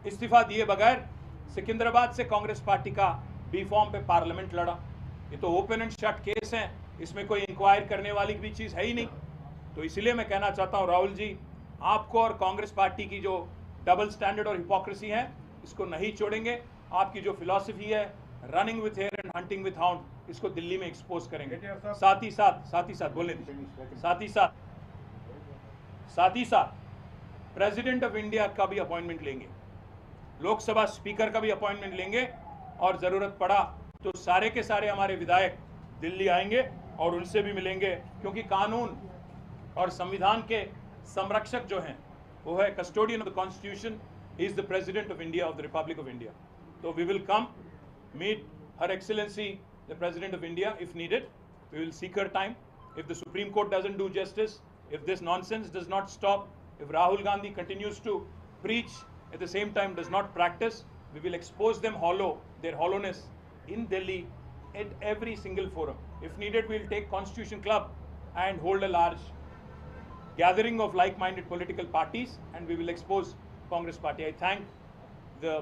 इस्तीफा दिए बगैर सिकंदराबाद से कांग्रेस पार्टी का बी फॉर्म पे पार्लियामेंट लड़ा। ये तो ओपन एंड शट केस है, इसमें कोई इंक्वायर करने वाली भी चीज़ है ही नहीं। तो इसलिए मैं कहना चाहता हूं राहुल जी, आपको और कांग्रेस पार्टी की जो डबल स्टैंडर्ड और हिपोक्रेसी है, इसको नहीं छोड़ेंगे। आपकी जो फिलॉसफी है running with hare and hunting with hound, इसको दिल्ली में एक्सपोज करेंगे। साथ ही साथ बोलने दीजिए, साथ ही साथ प्रेसिडेंट ऑफ इंडिया का भी अपॉइंटमेंट लेंगे, लोकसभा स्पीकर का भी अपॉइंटमेंट लेंगे, और जरूरत पड़ा तो सारे के सारे हमारे विधायक दिल्ली आएंगे और उनसे भी मिलेंगे, क्योंकि कानून और संविधान के संरक्षक जो हैं वो है custodian of the constitution, is the president of India, of the republic of India. तो we will come meet Her Excellency the President of India if needed. We will seek her time. If the Supreme Court doesn't do justice, if this nonsense does not stop, if Rahul Gandhi continues to preach at the same time does not practice, we will expose them hollow, their hollowness in Delhi at every single forum. If needed, we will take Constitution Club and hold a large gathering of like-minded political parties, and we will expose Congress party. I thank the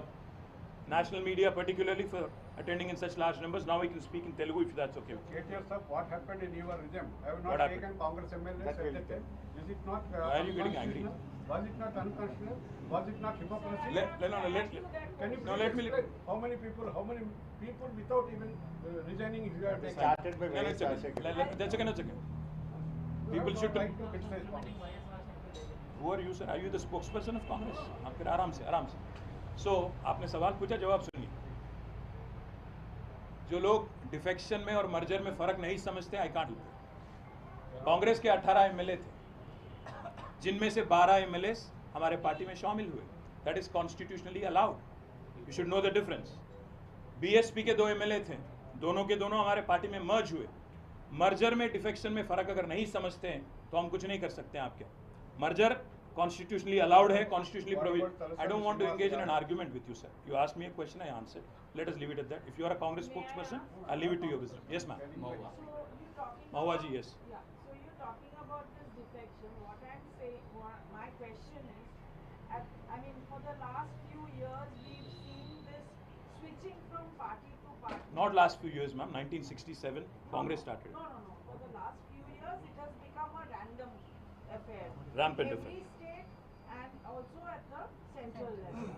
national media particularly for attending in such large numbers. Now we can speak in Telugu if that's okay. KTR sir, what happened in your regime? Have you What not happened? taken Congress MLAs at that time? Is it not Why are you getting angry? Was it not unconstitutional? Was it not hypocrisy? Can you No, please let me- explain how many people without even resigning you are taking? Started by No, no, very it's okay. That's okay, that's okay. You People have should. no right to criticize Congress. Who are you, sir? Are you the spokesperson of Congress? आप फिर आराम से. So आपने सवाल पूछा, जवाब सुनिए। जो लोग डिफेक्शन में और मर्जर में फर्क नहीं समझते, आई कांट लुक। कांग्रेस के 18 एमएलए थे, जिनमें से 12 एमएलए हमारे पार्टी में शामिल हुए। That is constitutionally allowed, you should know the difference. BSP के 2 एमएलए थे, दोनों के दोनों हमारे पार्टी में मर्ज हुए। मर्जर में डिफेक्शन में फर्क अगर नहीं समझते हैं तो हम कुछ नहीं कर सकते हैं आपके। Merger constitutionally allowed hai, constitutionally provided. I don't want to engage in an argument with you, sir. You asked me a question, I answered. Let us leave it at that. If you are a Congress spokesperson, I'll leave it to your wisdom. Yes, ma'am. Mahua ji, yes. Yeah. So you're talking about this defection. What I'm saying, my question is, for the last few years, we've seen this switching from party to party. Not last few years, ma'am. 1967, Congress started. No. For the last few years, it has become a random affair. Rampant Every affair. state and also at the central level.